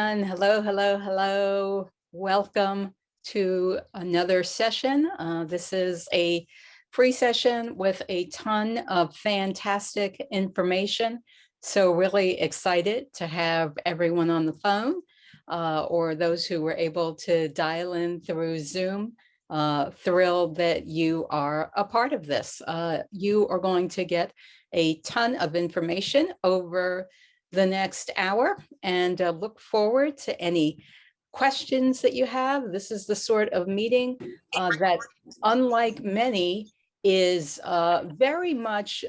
everyone. Hello, hello, hello. Welcome to another session. This is a free session with a ton of fantastic information. So really excited to have everyone on the phone or those who were able to dial in through Zoom. Thrilled that you are a part of this. You are going to get a ton of information over the next hour and look forward to any questions that you have. This is the sort of meeting that, unlike many, is very much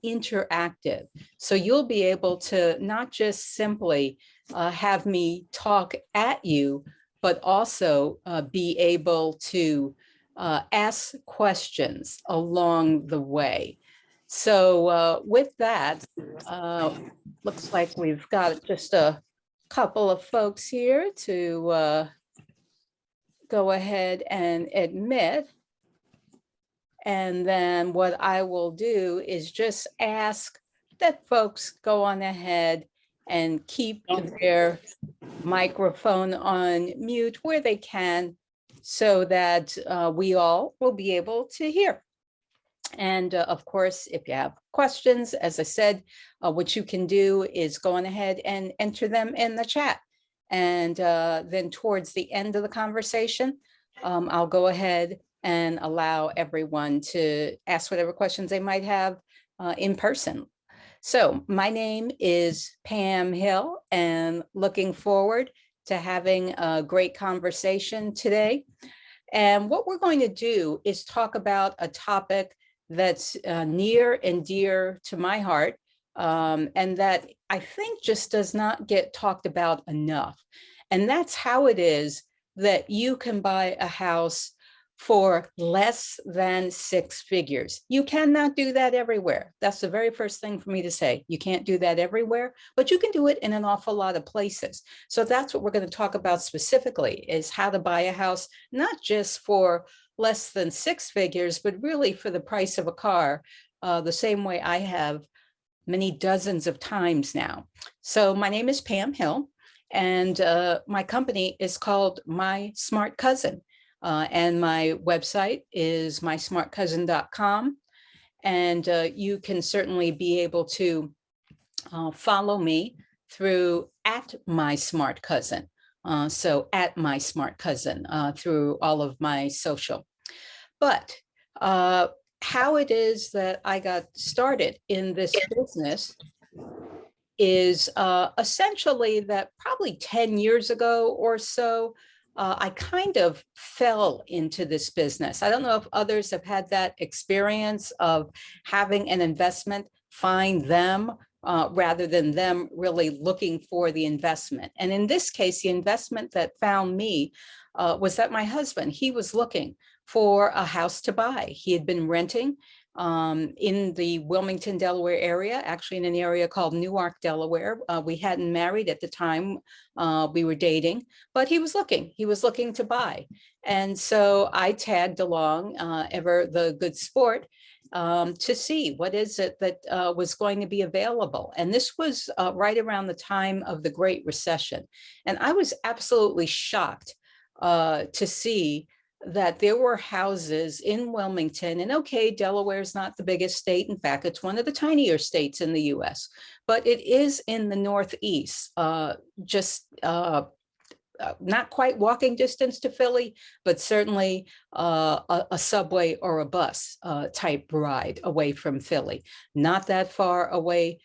interactive. So you'll be able to not just simply have me talk at you, but also be able to ask questions along the way. So with that, looks like we've got just a couple of folks here to go ahead and admit. And then what I will do is just ask that folks go on ahead and keep their microphone on mute where they can so that we all will be able to hear. And of course, if you have questions, as I said, what you can do is go on ahead and enter them in the chat. And then towards the end of the conversation, I'll go ahead and allow everyone to ask whatever questions they might have in person. So my name is Pam Hill, and looking forward to having a great conversation today. And what we're going to do is talk about a topic that's near and dear to my heart, and that I think just does not get talked about enough. And that's how it is that you can buy a house for less than six figures. You cannot do that everywhere. That's the very first thing for me to say. You can't do that everywhere, but you can do it in an awful lot of places. So that's what we're going to talk about specifically, is how to buy a house, not just for less than six figures, but really for the price of a car, the same way I have many dozens of times now. So my name is Pam Hill, and my company is called My Smart Cousin. And my website is mysmartcousin.com. And you can certainly be able to follow me through @mysmartcousin. So @mysmartcousin through all of my social. But how it is that I got started in this business is essentially that probably 10 years ago or so, I kind of fell into this business. I don't know if others have had that experience of having an investment find them rather than them really looking for the investment. And in this case, the investment that found me was that my husband, he was looking for a house to buy. He had been renting in the Wilmington, Delaware area, actually in an area called Newark, Delaware. We hadn't married at the time we were dating, but he was looking to buy. And so I tagged along, ever the good sport, to see what is it that was going to be available. And this was right around the time of the Great Recession. And I was absolutely shocked to see that there were houses in Wilmington, and okay, Delaware is not the biggest state. In fact, it's one of the tinier states in the US, but it is in the Northeast, just not quite walking distance to Philly, but certainly a subway or a bus type ride away from Philly, not that far away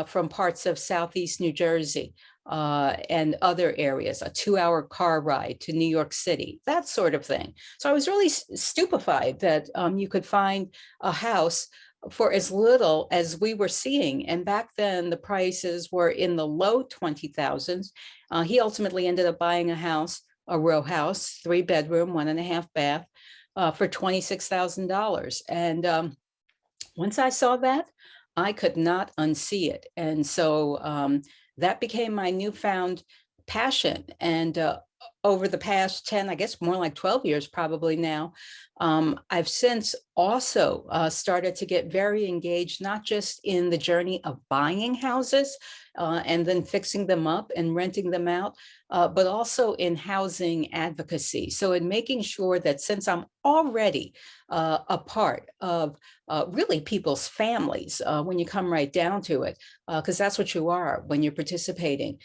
from parts of Southeast New Jersey. And other areas, a 2-hour car ride to New York City, that sort of thing. So I was really stupefied that you could find a house for as little as we were seeing. And back then the prices were in the low 20,000s. He ultimately ended up buying a house, a row house, 3-bedroom, 1.5 bath, for $26,000. And once I saw that, I could not unsee it. And so that became my newfound passion. And over the past 10, I guess more like 12 years probably now, I've since also started to get very engaged, not just in the journey of buying houses and then fixing them up and renting them out, but also in housing advocacy. So in making sure that since I'm already a part of really people's families, when you come right down to it, because that's what you are when you're participating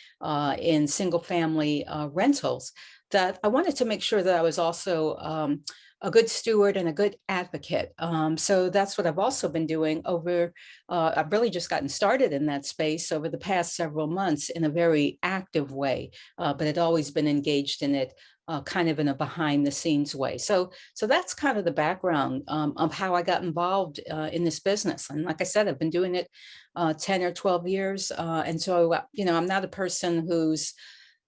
in single family rentals, that I wanted to make sure that I was also a good steward and a good advocate. So that's what I've also been doing over, I've really just gotten started in that space over the past several months in a very active way, but had always been engaged in it kind of in a behind the scenes way. So that's kind of the background of how I got involved in this business. And like I said, I've been doing it 10 or 12 years. And so, I'm not a person who's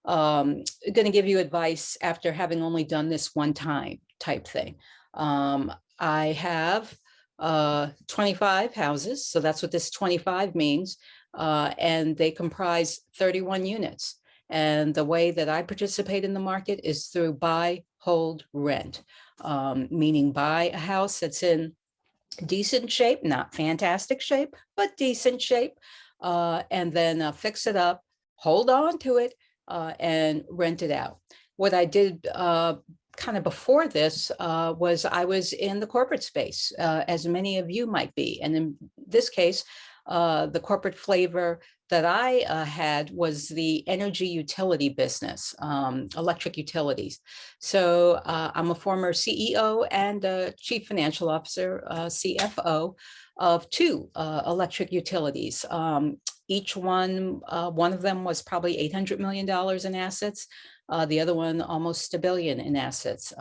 going to give you advice after having only done this one time type thing. I have 25 houses, so that's what this 25 means, and they comprise 31 units. And the way that I participate in the market is through buy, hold, rent, meaning buy a house that's in decent shape, not fantastic shape, but decent shape, and then fix it up, hold on to it, and rent it out. What I did kind of before this was I was in the corporate space, as many of you might be. And in this case, the corporate flavor that I had was the energy utility business, electric utilities. So I'm a former CEO and Chief Financial Officer, CFO, of two electric utilities. Each one of them was probably $800 million in assets. The other one, almost $1 billion in assets.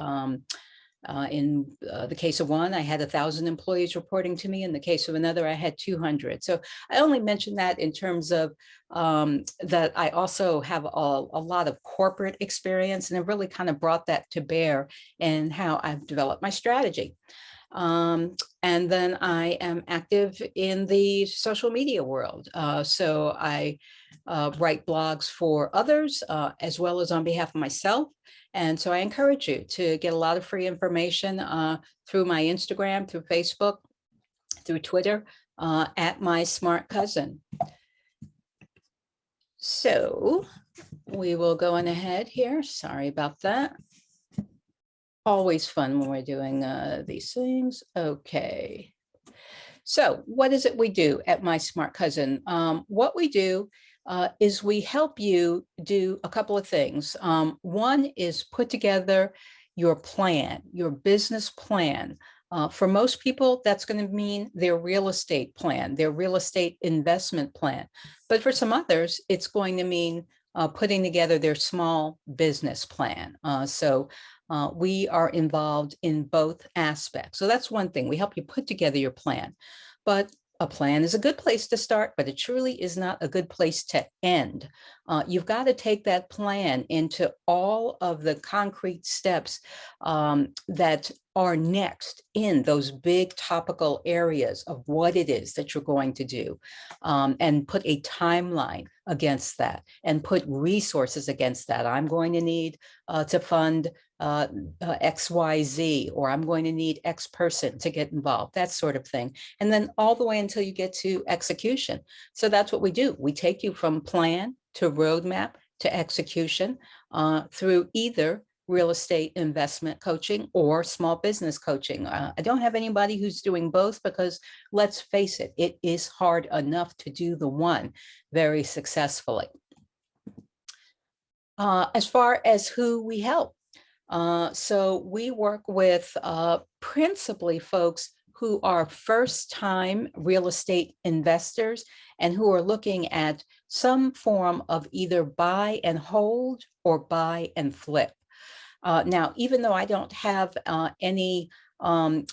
In the case of one, I had 1,000 employees reporting to me. In the case of another, I had 200. So I only mention that in terms of that I also have a lot of corporate experience, and I've really kind of brought that to bear in how I've developed my strategy. And then I am active in the social media world. So I write blogs for others as well as on behalf of myself. And so I encourage you to get a lot of free information through my Instagram, through Facebook, through Twitter, at My Smart Cousin. So we will go on ahead here. Sorry about that. Always fun when we're doing these things. Okay. So what is it we do at My Smart Cousin? What we do is we help you do a couple of things. One is put together your plan, your business plan. For most people, that's going to mean their real estate plan, their real estate investment plan. But for some others, it's going to mean putting together their small business plan. So we are involved in both aspects. So that's one thing. We help you put together your plan. But a plan is a good place to start, but it truly is not a good place to end. You've got to take that plan into all of the concrete steps that are next in those big topical areas of what it is that you're going to do, and put a timeline against that and put resources against that. I'm going to need to fund XYZ, or I'm going to need X person to get involved, that sort of thing. And then all the way until you get to execution. So that's what we do. We take you from plan to roadmap to execution through either real estate investment coaching or small business coaching. I don't have anybody who's doing both because let's face it, it is hard enough to do the one very successfully. As far as who we help, so we work with principally folks who are first-time real estate investors and who are looking at some form of either buy and hold or buy and flip. Now, even though I don't have any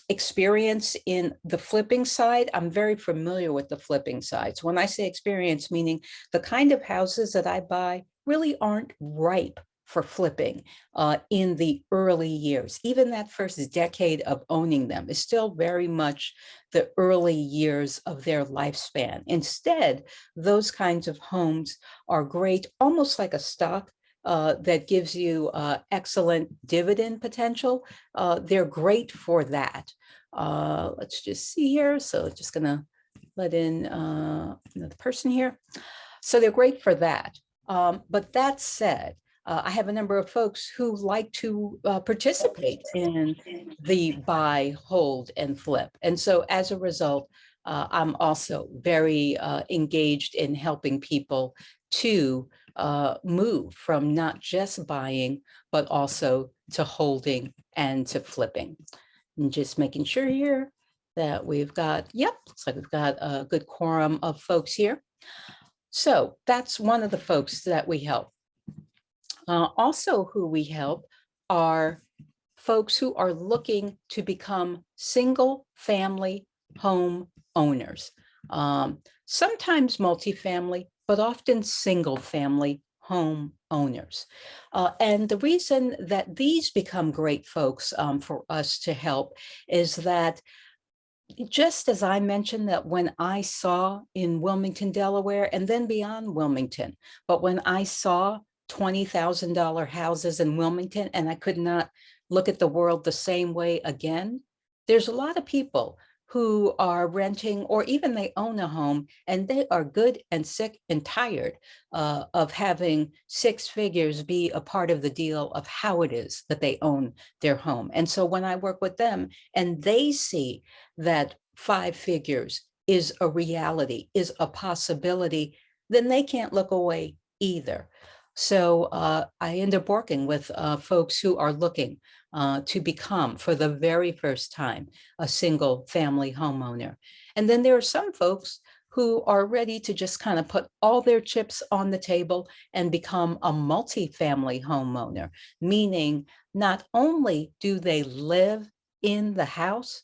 experience in the flipping side, I'm very familiar with the flipping side. So when I say experience, meaning the kind of houses that I buy really aren't ripe for flipping in the early years. Even that first decade of owning them is still very much the early years of their lifespan. Instead, those kinds of homes are great, almost like a stock, that gives you excellent dividend potential, they're great for that. Let's just see here. So just gonna let in another person here. So they're great for that. But that said, I have a number of folks who like to participate in the buy, hold, and flip. And so as a result, I'm also very engaged in helping people to move from not just buying, but also to holding and to flipping. And just making sure here that we've got, yep, looks like we've got a good quorum of folks here. So that's one of the folks that we help. Also who we help are folks who are looking to become single family home owners. Sometimes multifamily, but often single family home owners. And the reason that these become great folks for us to help is that just as I mentioned that when I saw in Wilmington, Delaware, and then beyond Wilmington, but when I saw $20,000 houses in Wilmington and I could not look at the world the same way again, there's a lot of people who are renting or even they own a home and they are good and sick and tired of having six figures be a part of the deal of how it is that they own their home. And so when I work with them and they see that five figures is a reality, is a possibility, then they can't look away either. So I end up working with folks who are looking to become, for the very first time, a single family homeowner. And then there are some folks who are ready to just kind of put all their chips on the table and become a multi-family homeowner, meaning not only do they live in the house,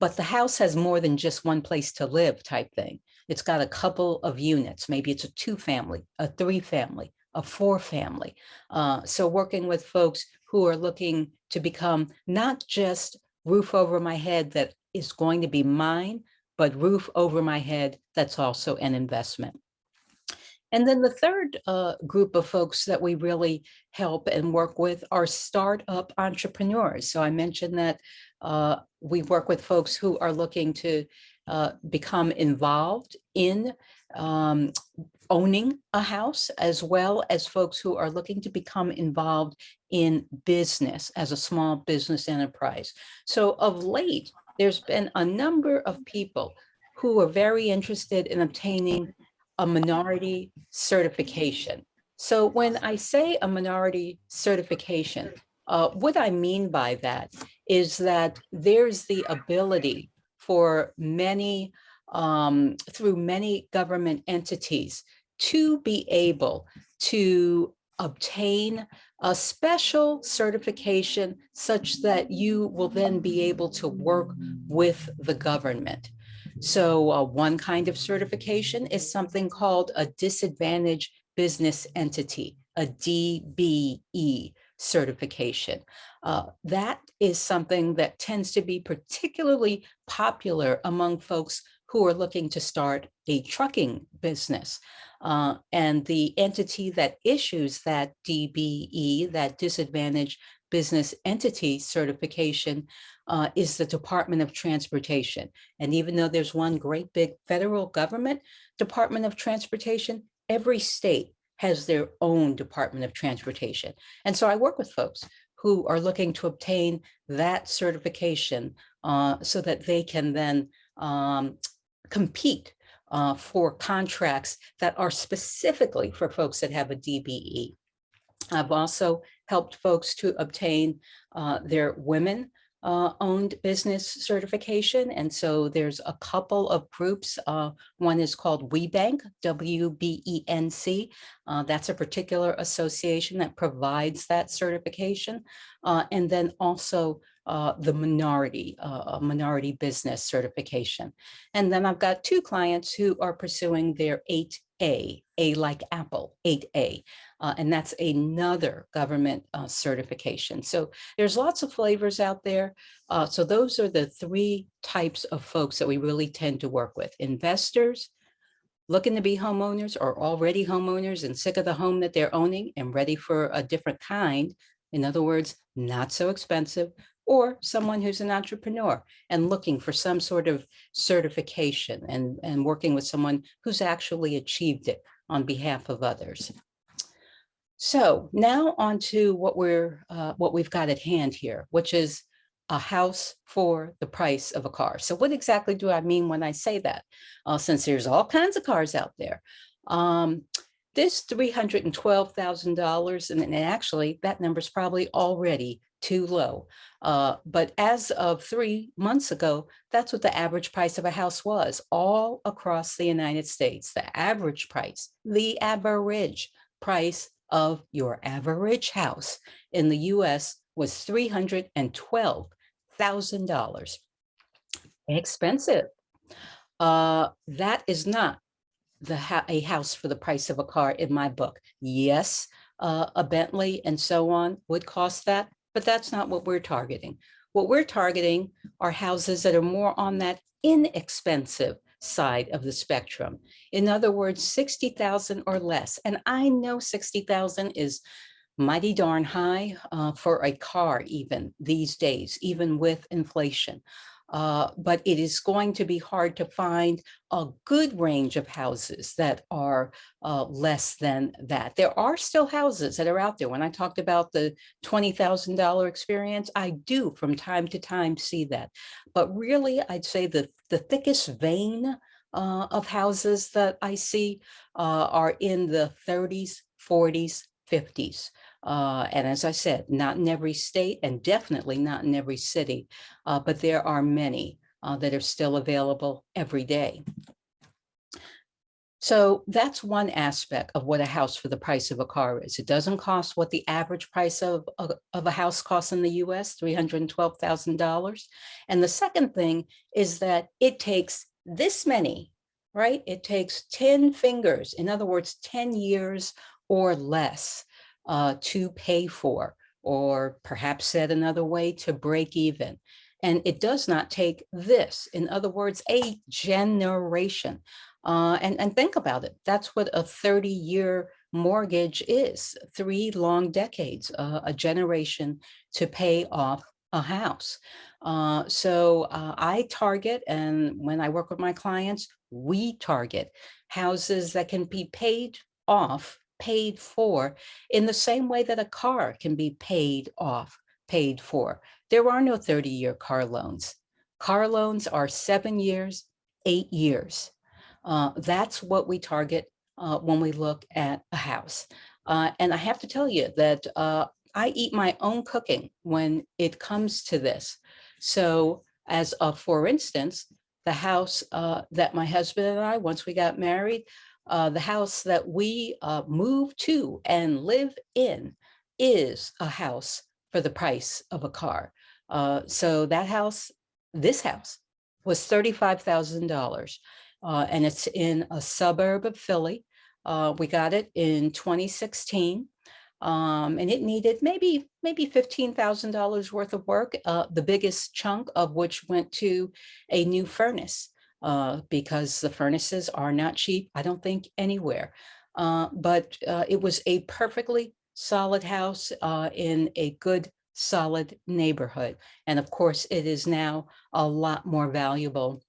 but the house has more than just one place to live type thing. It's got a couple of units. Maybe it's a 2-family, a 3-family, a 4-family. So working with folks who are looking to become not just roof over my head that is going to be mine, but roof over my head that's also an investment. And then the third group of folks that we really help and work with are startup entrepreneurs. So I mentioned that we work with folks who are looking to become involved in owning a house, as well as folks who are looking to become involved in business as a small business enterprise. So of late, there's been a number of people who are very interested in obtaining a minority certification. So when I say a minority certification, what I mean by that is that there's the ability for many, through many government entities, to be able to obtain a special certification such that you will then be able to work with the government. So one kind of certification is something called a disadvantaged business entity, a DBE certification. That is something that tends to be particularly popular among folks who are looking to start a trucking business. And the entity that issues that DBE, that disadvantaged business entity certification, is the Department of Transportation. And even though there's one great big federal government Department of Transportation, every state has their own Department of Transportation. And so I work with folks who are looking to obtain that certification so that they can then compete for contracts that are specifically for folks that have a DBE. I've also helped folks to obtain their women owned business certification. And so there's a couple of groups. One is called WeBank, WBENC. That's a particular association that provides that certification. And then also the minority business certification. And then I've got two clients who are pursuing their 8A, A like Apple, 8A. And that's another government certification. So there's lots of flavors out there. So those are the three types of folks that we really tend to work with: investors, looking to be homeowners or already homeowners and sick of the home that they're owning and ready for a different kind, in other words, not so expensive, or someone who's an entrepreneur and looking for some sort of certification and working with someone who's actually achieved it on behalf of others. So now on to what we've got at hand here, which is a house for the price of a car. So what exactly do I mean when I say that? Since there's all kinds of cars out there. This $312,000, and actually that number is probably already too low. But as of 3 months ago, that's what the average price of a house was all across the United States. The average price of your average house in the US was $312,000. Expensive. That is not a house for the price of a car in my book. Yes, a Bentley and so on would cost that, but that's not what we're targeting. What we're targeting are houses that are more on that inexpensive side of the spectrum. In other words, 60,000 or less. And I know 60,000 is mighty darn high for a car even these days, even with inflation. But it is going to be hard to find a good range of houses that are less than that. There are still houses that are out there. When I talked about the $20,000 experience, I do from time to time see that. But really, I'd say the thickest vein of houses that I see are in the 30s, 40s, 50s. And as I said, not in every state and definitely not in every city, but there are many that are still available every day. So that's one aspect of what a house for the price of a car is. It doesn't cost what the average price of a house costs in the US, $312,000. And the second thing is that it takes this many, right? It takes 10 fingers, in other words, 10 years or less to pay for, or perhaps said another way, to break even. And it does not take this, in other words, a generation. And think about it. That's what a 30-year mortgage is, 3 long decades, a generation to pay off a house. So I target, and when I work with my clients, we target houses that can be paid off, paid for, in the same way that a car can be paid off, paid for. There are no 30-year car loans. Car loans are 7 years, 8 years. That's what we target when we look at a house. And I have to tell you that I eat my own cooking when it comes to this. So as for instance, the house that my husband and I, once we got married, the house that we moved to and live in is a house for the price of a car. So that house, this house, was $35,000. And it's in a suburb of Philly. We got it in 2016. And it needed maybe $15,000 worth of work, the biggest chunk of which went to a new furnace, because the furnaces are not cheap, I don't think, anywhere. But it was a perfectly solid house in a good, solid neighborhood. And of course, it is now a lot more valuable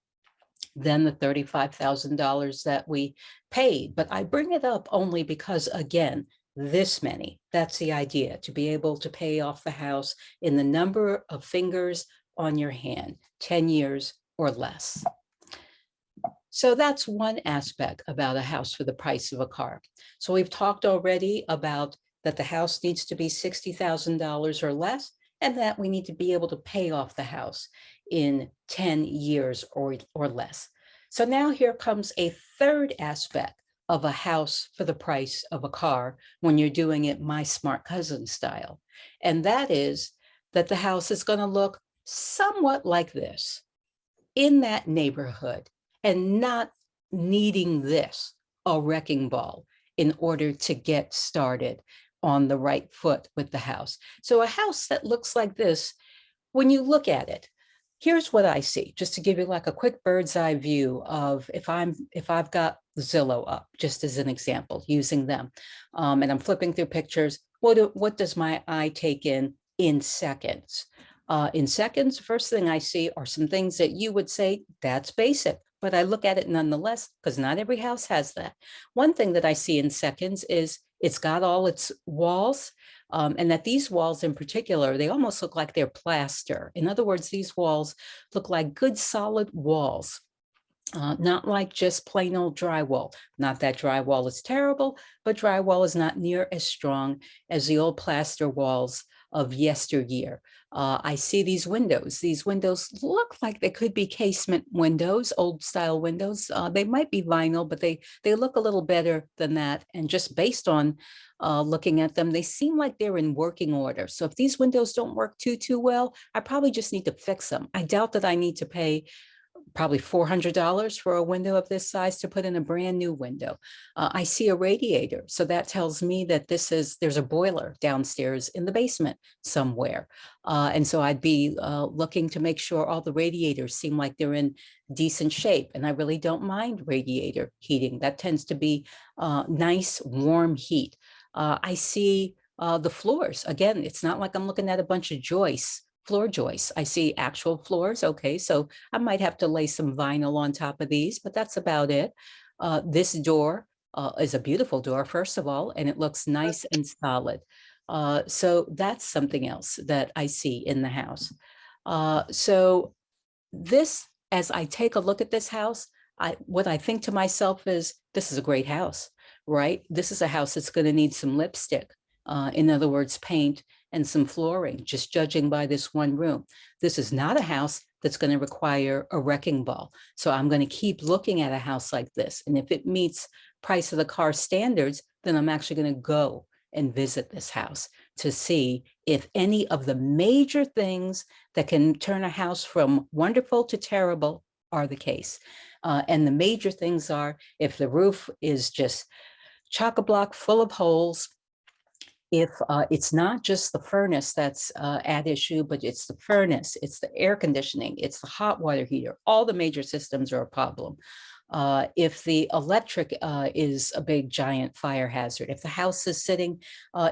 than the $35,000 that we paid. But I bring it up only because, again, this many, that's the idea, to be able to pay off the house in the number of fingers on your hand, 10 years or less. So that's one aspect about a house for the price of a car. So we've talked already about that the house needs to be $60,000 or less, and that we need to be able to pay off the house in 10 years or less. So now here comes a third aspect of a house for the price of a car when you're doing it my smart cousin style. And that is that the house is going to look somewhat like this in that neighborhood, and not needing this, a wrecking ball, in order to get started on the right foot with the house. So a house that looks like this, when you look at it, Here's what I see, just to give you like a quick bird's eye view of if I've got Zillow up, just as an example, using them, and I'm flipping through pictures. What does my eye take in seconds? In seconds, first thing I see are some things that you would say that's basic, but I look at it nonetheless because not every house has that. One thing that I see in seconds is it's got all its walls. And that these walls in particular, they almost look like they're plaster. In other words, these walls look like good solid walls, not like just plain old drywall. Not that drywall is terrible, but drywall is not near as strong as the old plaster walls of yesteryear. I see these windows. These windows look like they could be casement windows, old style windows. They might be vinyl, but they look a little better than that. And just based on looking at them, they seem like they're in working order. So if these windows don't work too well, I probably just need to fix them. I doubt that I need to pay probably $400 for a window of this size to put in a brand new window. I see a radiator. So that tells me that there's a boiler downstairs in the basement somewhere. And so I'd be looking to make sure all the radiators seem like they're in decent shape. And I really don't mind radiator heating. That tends to be nice, warm heat. I see the floors. Again, it's not like I'm looking at a bunch of joists, floor joists. I see actual floors. Okay, so I might have to lay some vinyl on top of these, but that's about it. This door is a beautiful door, first of all, and it looks nice and solid. So that's something else that I see in the house. So this, as I take a look at this house, what I think to myself is, this is a great house, right? This is a house that's going to need some lipstick. In other words, paint and some flooring, just judging by this one room. This is not a house that's going to require a wrecking ball. So I'm going to keep looking at a house like this. And if it meets price of the car standards, then I'm actually going to go and visit this house to see if any of the major things that can turn a house from wonderful to terrible are the case. And the major things are if the roof is just chock-a-block full of holes, if it's not just the furnace that's at issue, but it's the furnace, it's the air conditioning, it's the hot water heater, all the major systems are a problem. If the electric is a big giant fire hazard, if the house is sitting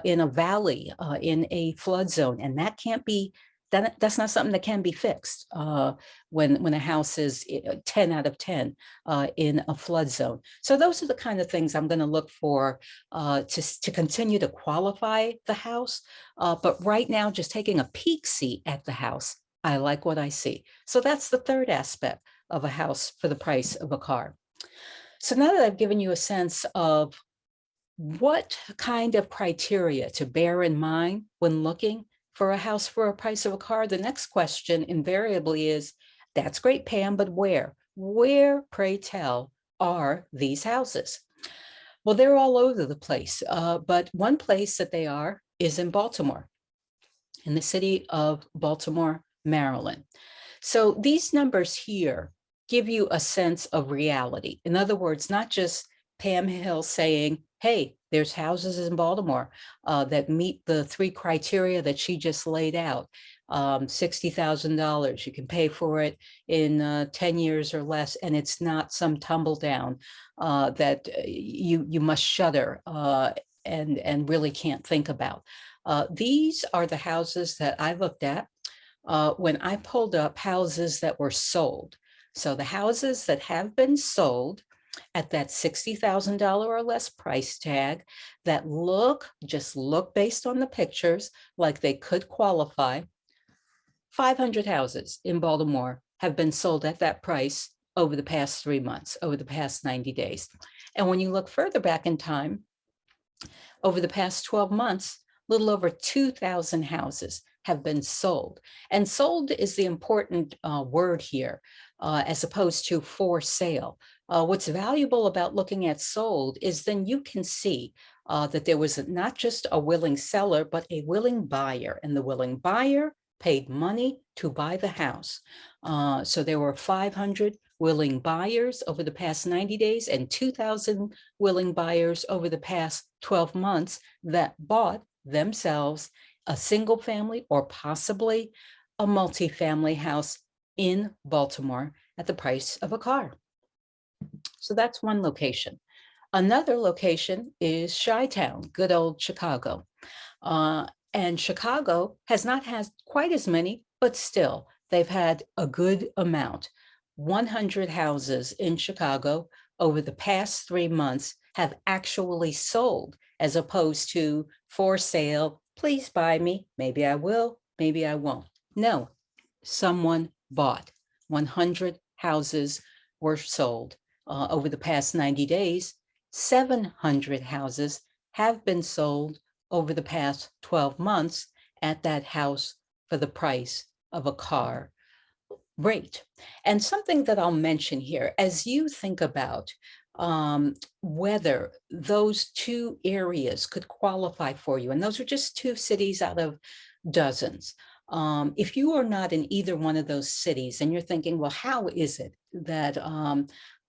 in a valley, in a flood zone, and that can't be, that's not something that can be fixed when a house is 10 out of 10 in a flood zone. So those are the kind of things I'm going to look for to continue to qualify the house. But right now, just taking a peek seat at the house, I like what I see. So that's the third aspect of a house for the price of a car. So now that I've given you a sense of what kind of criteria to bear in mind when looking for a house for a price of a car, the next question invariably is, that's great, Pam, but where? Where, pray tell, are these houses? Well, they're all over the place, but one place that they are is in Baltimore, in the city of Baltimore, Maryland. So these numbers here give you a sense of reality. In other words, not just Pam Hill saying, hey, there's houses in Baltimore that meet the three criteria that she just laid out. $60,000, you can pay for it in 10 years or less, and it's not some tumble down that you must shudder and really can't think about. These are the houses that I looked at when I pulled up houses that were sold. So the houses that have been sold at that $60,000 or less price tag that just look based on the pictures like they could qualify, 500 houses in Baltimore have been sold at that price over the past 3 months, over the past 90 days. And when you look further back in time, over the past 12 months, a little over 2,000 houses have been sold. And sold is the important word here, as opposed to for sale. What's valuable about looking at sold is then you can see that there was not just a willing seller, but a willing buyer. And the willing buyer paid money to buy the house. So there were 500 willing buyers over the past 90 days and 2,000 willing buyers over the past 12 months that bought themselves a single family or possibly a multifamily house in Baltimore at the price of a car. So that's one location. Another location is Chi-Town, good old Chicago. Uh, and Chicago has not had quite as many, but still, they've had a good amount. 100 houses in Chicago over the past 3 months have actually sold, as opposed to for sale, please buy me, maybe I will, maybe I won't. No, someone bought. 100 houses were sold over the past 90 days. 700 houses have been sold over the past 12 months at that house for the price of a car rate. And something that I'll mention here, as you think about whether those two areas could qualify for you, and those are just two cities out of dozens. If you are not in either one of those cities and you're thinking, well, how is it that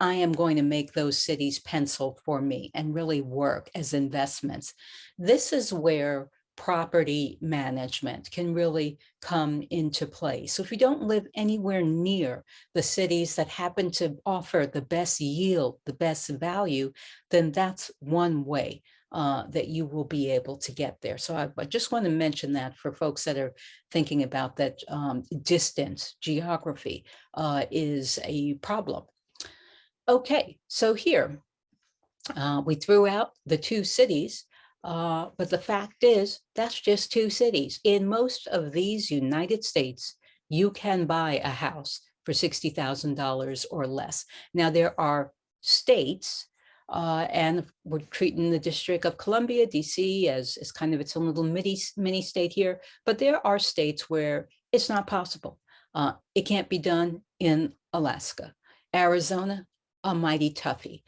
I am going to make those cities pencil for me and really work as investments? This is where property management can really come into play. So if you don't live anywhere near the cities that happen to offer the best yield, the best value, then that's one way that you will be able to get there. So I just want to mention that for folks that are thinking about that distance, geography is a problem. Okay, so here we threw out the two cities, but the fact is that's just two cities. In most of these United States, you can buy a house for $60,000 or less. Now there are states, and we're treating the District of Columbia, DC, as kind of its own little mini state here, but there are states where it's not possible. It can't be done in Alaska. Arizona, a mighty toughie.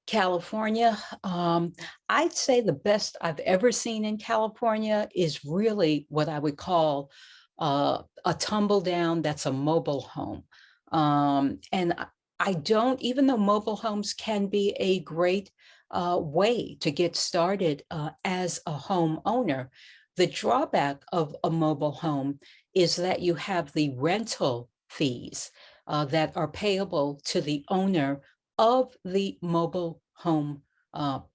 California, I'd say the best I've ever seen in California is really what I would call a tumble down that's a mobile home. And I don't, even though mobile homes can be a great way to get started as a homeowner, the drawback of a mobile home is that you have the rental fees that are payable to the owner of the mobile home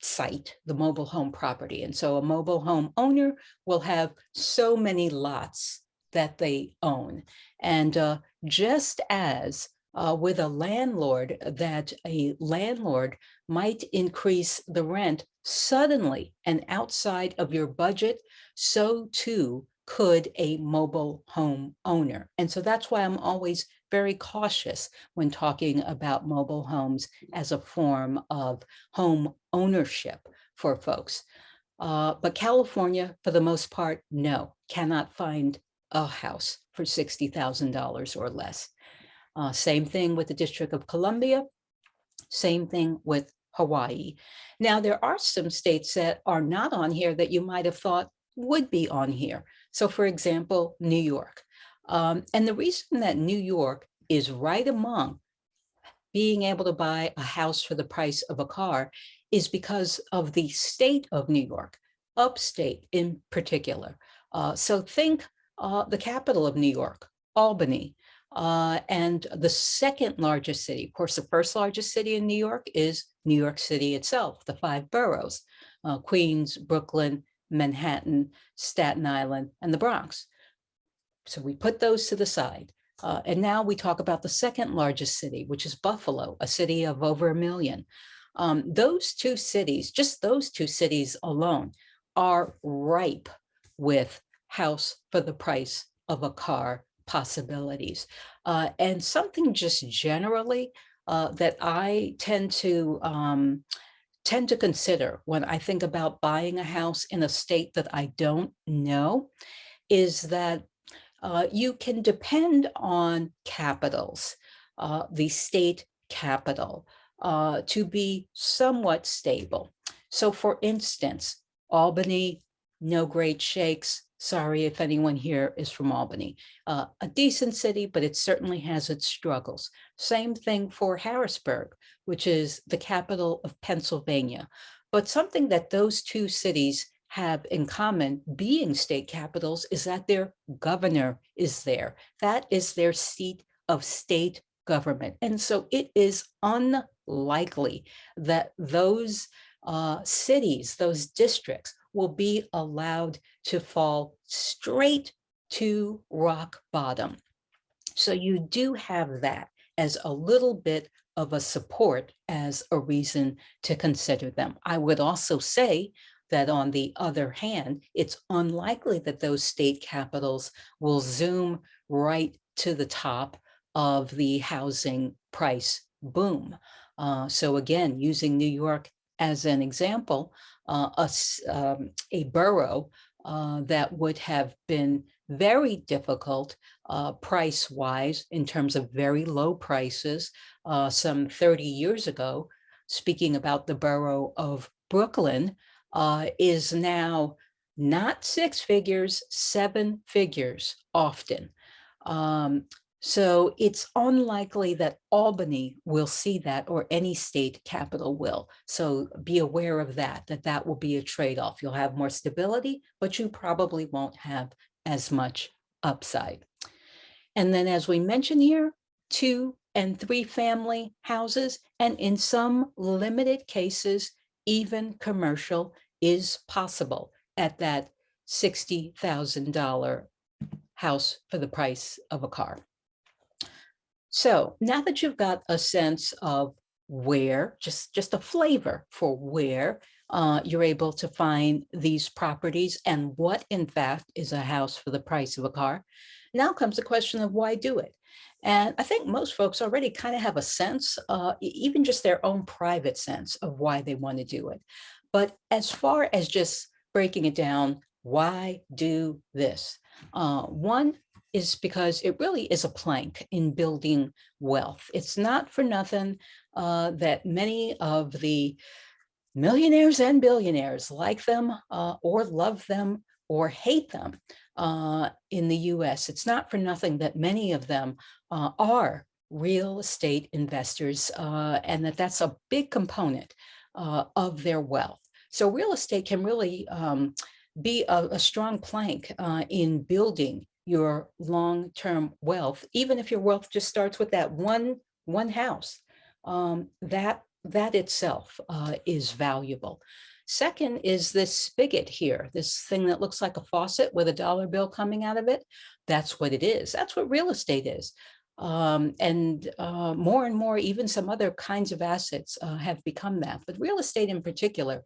site, the mobile home property. And so a mobile home owner will have so many lots that they own. And just as with a landlord, that a landlord might increase the rent suddenly and outside of your budget, so too could a mobile home owner. And so that's why I'm always very cautious when talking about mobile homes as a form of home ownership for folks. But California, for the most part, no, cannot find a house for $60,000 or less. Same thing with the District of Columbia, same thing with Hawaii. Now, there are some states that are not on here that you might have thought would be on here. So for example, New York. And the reason that New York is right among being able to buy a house for the price of a car is because of the state of New York, upstate in particular. So think the capital of New York, Albany, and the second largest city. Of course, the first largest city in New York is New York City itself, the 5 boroughs, Queens, Brooklyn, Manhattan, Staten Island, and the Bronx. So we put those to the side. And now we talk about the second largest city, which is Buffalo, a city of over 1 million. Those two cities, just those two cities alone, are ripe with house for the price of a car possibilities. And something just generally that I tend to consider when I think about buying a house in a state that I don't know is that you can depend on capitals, the state capital, to be somewhat stable. So for instance, Albany, no great shakes. Sorry if anyone here is from Albany. A decent city, but it certainly has its struggles. Same thing for Harrisburg, which is the capital of Pennsylvania. But something that those two cities have in common, being state capitals, is that their governor is there. That is their seat of state government. And so it is unlikely that those cities, those districts will be allowed to fall straight to rock bottom. So you do have that as a little bit of a support as a reason to consider them. I would also say that on the other hand, it's unlikely that those state capitals will zoom right to the top of the housing price boom. So again, using New York as an example, a borough that would have been very difficult price-wise in terms of very low prices some 30 years ago, speaking about the borough of Brooklyn, is now not six figures, seven figures often. So it's unlikely that Albany will see that, or any state capital will. So be aware of that, that will be a trade-off. You'll have more stability, but you probably won't have as much upside. And then, as we mentioned here, 2 and 3 family houses, and in some limited cases, even commercial is possible at that $60,000 house for the price of a car. So now that you've got a sense of where, just a flavor for where you're able to find these properties and what in fact is a house for the price of a car, now comes the question of why do it? And I think most folks already kind of have a sense, even just their own private sense of why they want to do it. But as far as just breaking it down, why do this? One is because it really is a plank in building wealth. It's not for nothing that many of the millionaires and billionaires like them or love them or hate them in the US. It's not for nothing that many of them are real estate investors and that's a big component of their wealth. So real estate can really be a strong plank in building your long-term wealth, even if your wealth just starts with that one house. That itself is valuable. Second is this spigot here, this thing that looks like a faucet with a dollar bill coming out of it. That's what it is. That's what real estate is. And more and more, even some other kinds of assets have become that. But real estate in particular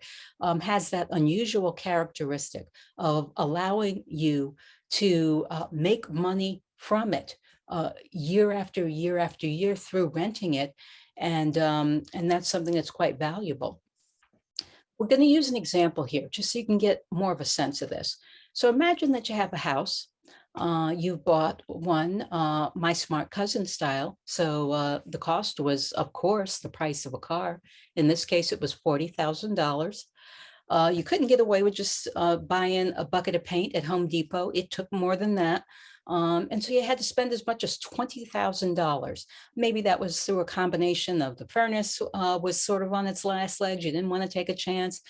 has that unusual characteristic of allowing you to make money from it year after year after year through renting it. And that's something that's quite valuable. We're going to use an example here just so you can get more of a sense of this. So imagine that you have a house. You've bought one, my smart cousin style. So the cost was, of course, the price of a car. In this case, it was $40,000. You couldn't get away with just buying a bucket of paint at Home Depot. It took more than that. And so you had to spend as much as $20,000. Maybe that was through a combination of the furnace was sort of on its last legs. You didn't want to take a chance.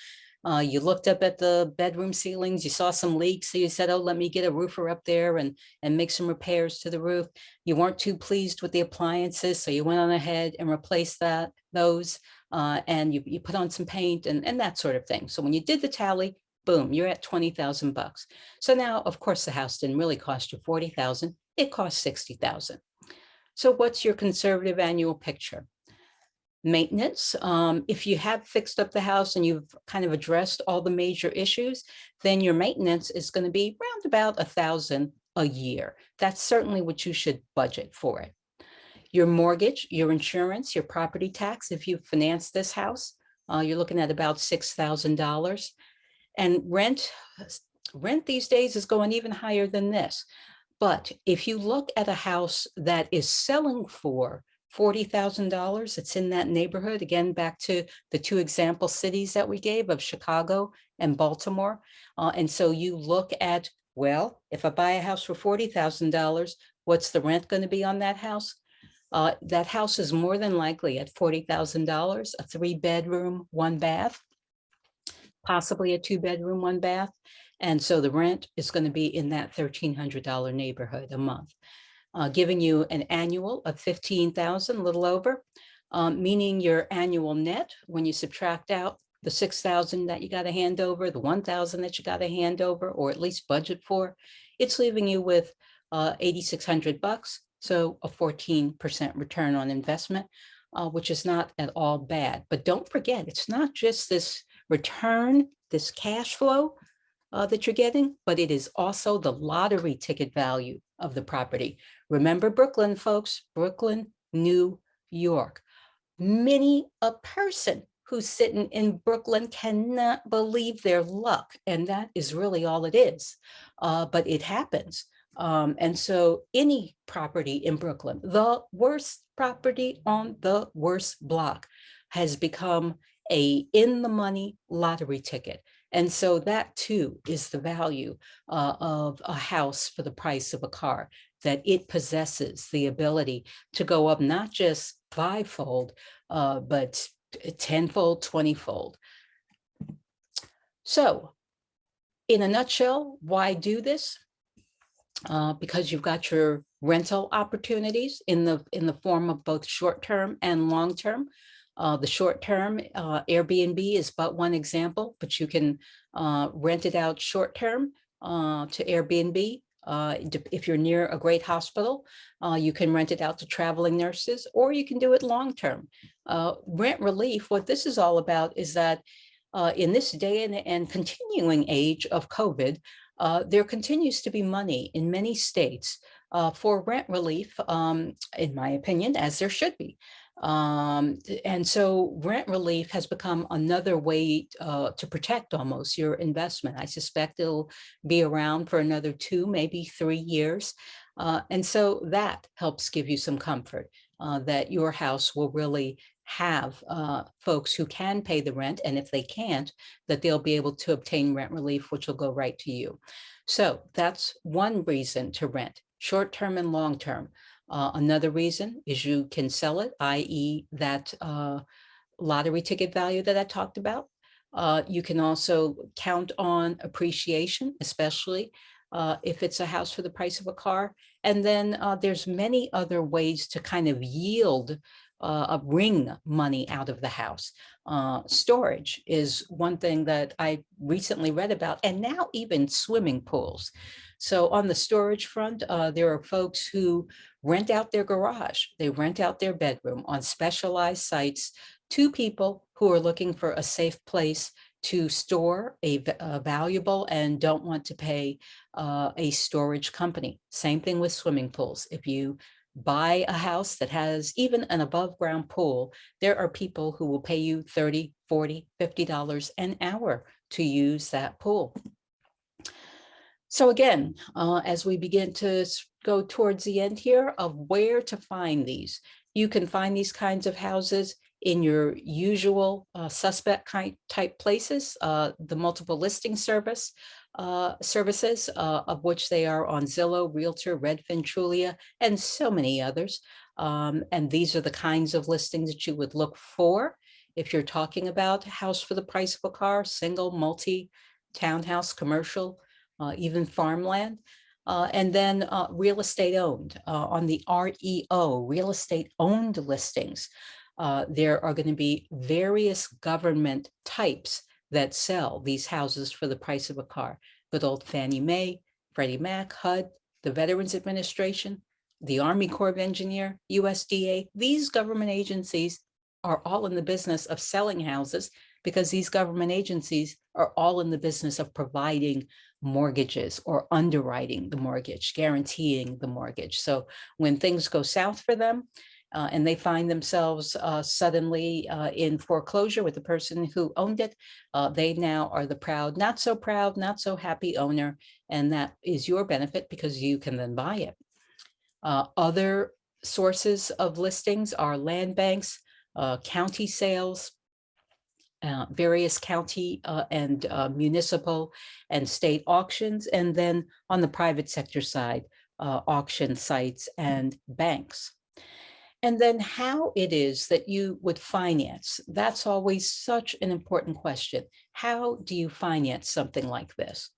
You looked up at the bedroom ceilings, you saw some leaks, so you said, oh, let me get a roofer up there and make some repairs to the roof. You weren't too pleased with the appliances, so you went on ahead and replaced those, and you put on some paint and that sort of thing. So when you did the tally, boom, you're at 20,000 bucks. So now, of course, the house didn't really cost you 40,000, it cost 60,000. So what's your conservative annual picture? Maintenance. If you have fixed up the house and you've kind of addressed all the major issues, then your maintenance is going to be around about $1,000 a year. That's certainly what you should budget for it. Your mortgage, your insurance, your property tax, if you finance this house, you're looking at about $6,000. And rent these days is going even higher than this. But if you look at a house that is selling for $40,000, it's in that neighborhood, again, back to the 2 example cities that we gave of Chicago and Baltimore. And so you look at, well, if I buy a house for $40,000, what's the rent going to be on that house? That house is more than likely at $40,000, a 3-bedroom, 1-bath, possibly a 2-bedroom, 1-bath. And so the rent is going to be in that $1,300 neighborhood a month. giving you an annual of 15,000, a little over, meaning your annual net, when you subtract out the 6,000 that you got to hand over, the 1,000 that you got to hand over, or at least budget for, it's leaving you with 8,600 bucks. So a 14% return on investment, which is not at all bad. But don't forget, it's not just this return, this cash flow that you're getting, but it is also the lottery ticket value of the property. Remember Brooklyn, folks, Brooklyn, New York. Many a person who's sitting in Brooklyn cannot believe their luck. And that is really all it is. But it happens. And so any property in Brooklyn, the worst property on the worst block, has become a in the money lottery ticket. And so that too is the value of a house for the price of a car, that it possesses the ability to go up not just fivefold, but tenfold, 20-fold. So in a nutshell, why do this? Because you've got your rental opportunities in the form of both short-term and long-term. The short-term Airbnb is but one example, but you can rent it out short-term to Airbnb. If you're near a great hospital, you can rent it out to traveling nurses, or you can do it long-term. Rent relief, what this is all about is that in this day and continuing age of COVID, there continues to be money in many states for rent relief, in my opinion, as there should be. And so rent relief has become another way to protect almost your investment. I suspect it'll be around for another 2, maybe 3 years. And so that helps give you some comfort that your house will really have folks who can pay the rent, and if they can't, that they'll be able to obtain rent relief, which will go right to you. So that's one reason to rent, short-term and long-term. Another reason is you can sell it, i.e. that lottery ticket value that I talked about. You can also count on appreciation, especially if it's a house for the price of a car. And then there's many other ways to kind of yield wring money out of the house. Storage is one thing that I recently read about, and now even swimming pools. So on the storage front, there are folks who rent out their garage, they rent out their bedroom on specialized sites to people who are looking for a safe place to store a valuable and don't want to pay a storage company. Same thing with swimming pools. If you buy a house that has even an above ground pool, there are people who will pay you $30, $40, $50 an hour to use that pool. So again, as we begin to go towards the end here of where to find these, you can find these kinds of houses in your usual suspect type places, the multiple listing services, of which they are on Zillow, Realtor, Redfin, Trulia, and so many others. And these are the kinds of listings that you would look for if you're talking about house for the price of a car, single, multi, townhouse, commercial, even farmland. And then real estate owned on the REO, real estate owned listings. There are going to be various government types that sell these houses for the price of a car. Good old Fannie Mae, Freddie Mac, HUD, the Veterans Administration, the Army Corps of Engineers, USDA. These government agencies are all in the business of selling houses because these government agencies are all in the business of providing mortgages or underwriting the mortgage, guaranteeing the mortgage. So when things go south for them, and they find themselves suddenly in foreclosure with the person who owned it, they now are the proud, not so happy owner, and that is your benefit because you can then buy it. Other sources of listings are land banks, county sales, various county and municipal and state auctions, and then on the private sector side, auction sites and banks. And then how it is that you would finance. That's always such an important question. How do you finance something like this?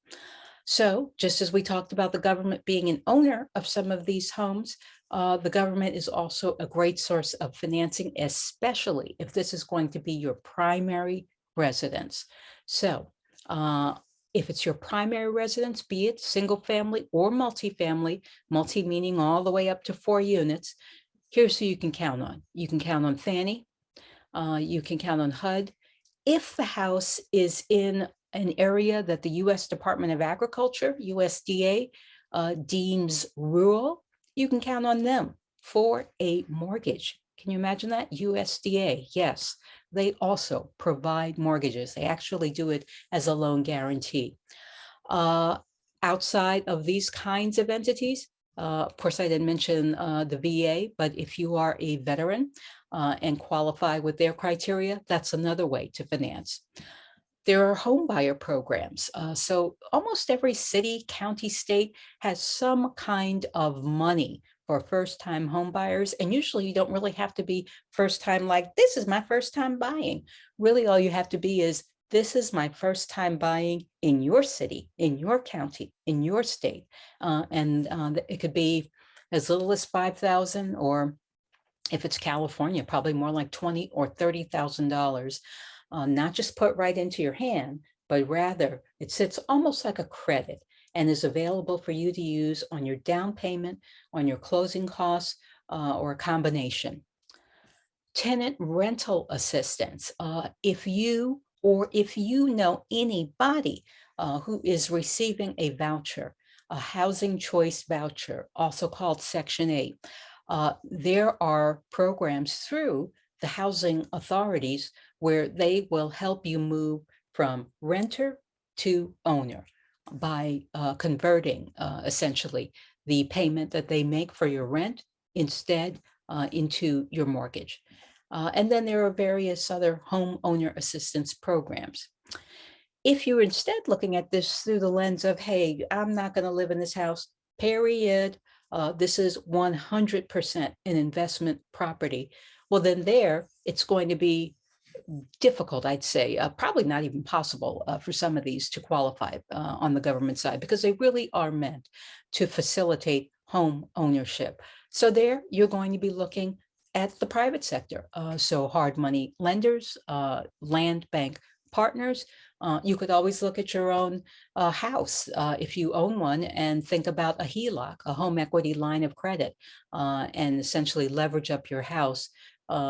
So just as we talked about the government being an owner of some of these homes, the government is also a great source of financing, especially if this is going to be your primary residence. So if it's your primary residence, be it single family or multifamily, multi meaning all the way up to 4 units, here's who you can count on. You can count on Fannie, you can count on HUD. If the house is in an area that the U.S. Department of Agriculture, USDA, deems rural, you can count on them for a mortgage. Can you imagine that? USDA, yes, they also provide mortgages. They actually do it as a loan guarantee. Outside of these kinds of entities, of course, I didn't mention the VA, but if you are a veteran and qualify with their criteria, that's another way to finance. There are home buyer programs. So almost every city, county, state has some kind of money for first-time home buyers. And usually you don't really have to be first time like, this is my first time buying. Really, all you have to be is, this is my first time buying in your city, in your county, in your state. It could be as little as 5,000, or if it's California, probably more like $20,000 or $30,000, not just put right into your hand, but rather it sits almost like a credit and is available for you to use on your down payment, on your closing costs, or a combination. Tenant rental assistance. If you know anybody who is receiving a voucher, a housing choice voucher, also called Section 8, there are programs through the housing authorities where they will help you move from renter to owner by converting essentially the payment that they make for your rent instead into your mortgage. And then there are various other homeowner assistance programs. If you're instead looking at this through the lens of, hey, I'm not going to live in this house, period, this is 100% an investment property, well, then there it's going to be difficult, I'd say, probably not even possible for some of these to qualify on the government side, because they really are meant to facilitate home ownership. So there you're going to be looking at the private sector. So hard money lenders, land bank partners. You could always look at your own house if you own one, and think about a HELOC, a home equity line of credit, and essentially leverage up your house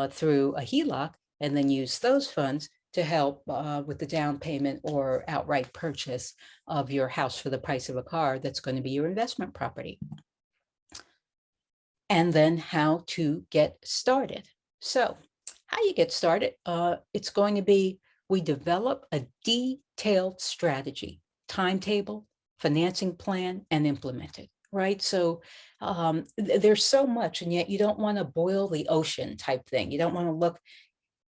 through a HELOC, and then use those funds to help with the down payment or outright purchase of your house for the price of a car that's going to be your investment property. And then how to get started. So how you get started, it's going to be, we develop a detailed strategy, timetable, financing plan, and implement it, right? So there's so much, and yet you don't want to boil the ocean type thing. You don't want to look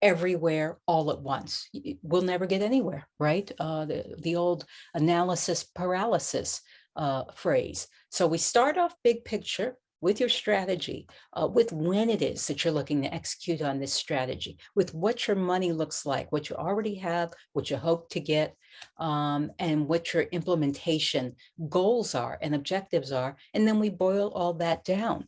everywhere all at once. We'll never get anywhere, right? The old analysis paralysis phrase. So we start off big picture with your strategy, with when it is that you're looking to execute on this strategy, with what your money looks like, what you already have, what you hope to get, and what your implementation goals are and objectives are. And then we boil all that down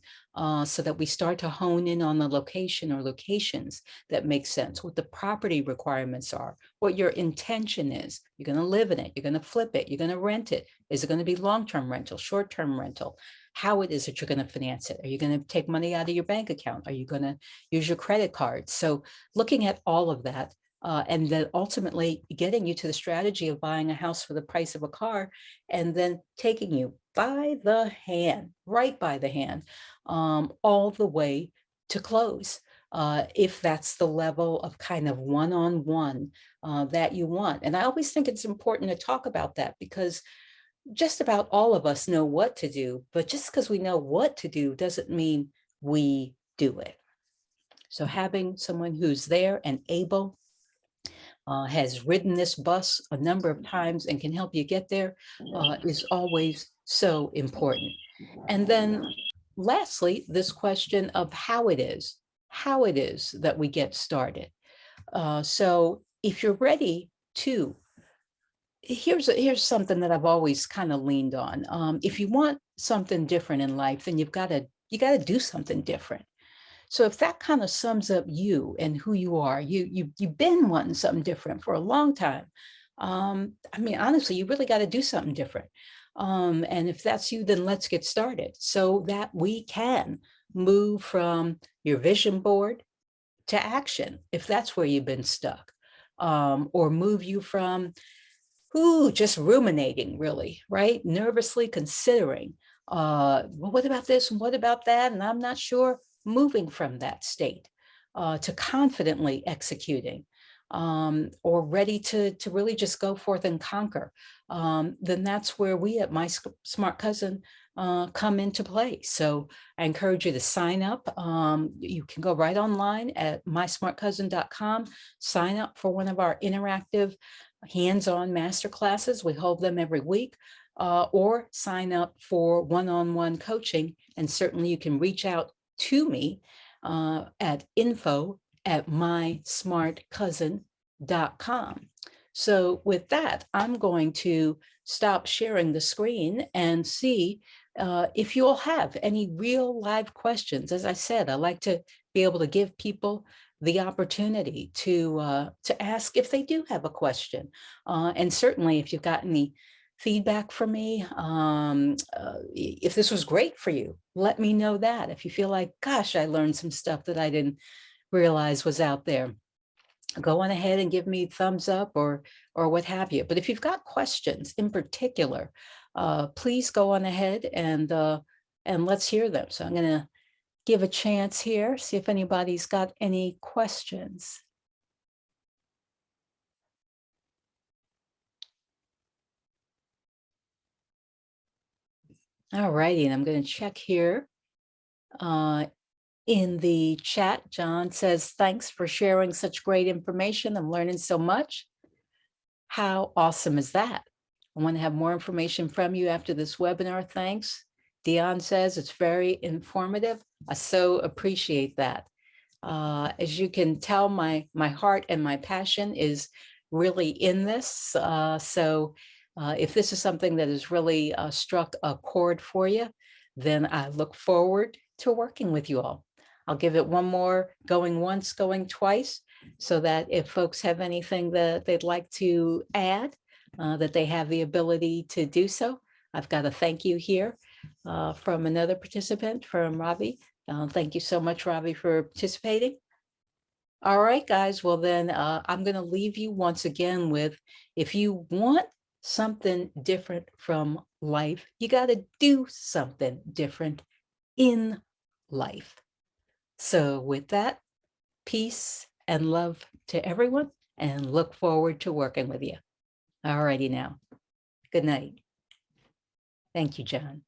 so that we start to hone in on the location or locations that make sense, what the property requirements are, what your intention is. You're going to live in it, you're going to flip it, you're going to rent it. Is it going to be long-term rental, short-term rental? How it is that you're going to finance it? Are you going to take money out of your bank account? Are you going to use your credit card? So looking at all of that, and then ultimately getting you to the strategy of buying a house for the price of a car, and then taking you by the hand, right by the hand, all the way to close. If that's the level of kind of one-on-one that you want. And I always think it's important to talk about that, because just about all of us know what to do, but just because we know what to do doesn't mean we do it. So having someone who's there and able, has ridden this bus a number of times and can help you get there is always so important. And then lastly, this question of how it is that we get started. So if you're ready to Here's something that I've always kind of leaned on. If you want something different in life, then you got to do something different. So if that kind of sums up you and who you are, you've been wanting something different for a long time. I mean, honestly, you really got to do something different. And if that's you, then let's get started so that we can move from your vision board to action, if that's where you've been stuck, or move you from just ruminating, really, right? Nervously considering, well, what about this and what about that? And I'm not sure, moving from that state to confidently executing, or ready to really just go forth and conquer. Then that's where we at My Smart Cousin come into play. So I encourage you to sign up. You can go right online at mysmartcousin.com, sign up for one of our interactive hands-on master classes. We hold them every week, or sign up for one-on-one coaching. And certainly you can reach out to me at info@mysmartcousin.com. So with that, I'm going to stop sharing the screen and see if you all have any real live questions. As I said, I like to be able to give people the opportunity to ask if they do have a question. And certainly if you've got any feedback from me, if this was great for you, let me know that. If you feel like, gosh, I learned some stuff that I didn't realize was out there, go on ahead and give me thumbs up or what have you. But if you've got questions in particular, please go on ahead and let's hear them. So I'm going to give a chance here, see if anybody's got any questions. All righty, and I'm going to check here. In the chat, John says, thanks for sharing such great information. I'm learning so much. How awesome is that? I want to have more information from you after this webinar. Thanks. Dion says it's very informative. I so appreciate that. As you can tell, my heart and my passion is really in this. So if this is something that has really struck a chord for you, then I look forward to working with you all. I'll give it one more going once, going twice, so that if folks have anything that they'd like to add, that they have the ability to do so. I've got a thank you here from another participant, from Ravi. Thank you so much, Ravi, for participating. All right, guys. Well, then I'm going to leave you once again with, if you want something different from life, you got to do something different in life. So with that, peace and love to everyone, and look forward to working with you. All righty now. Good night. Thank you, John.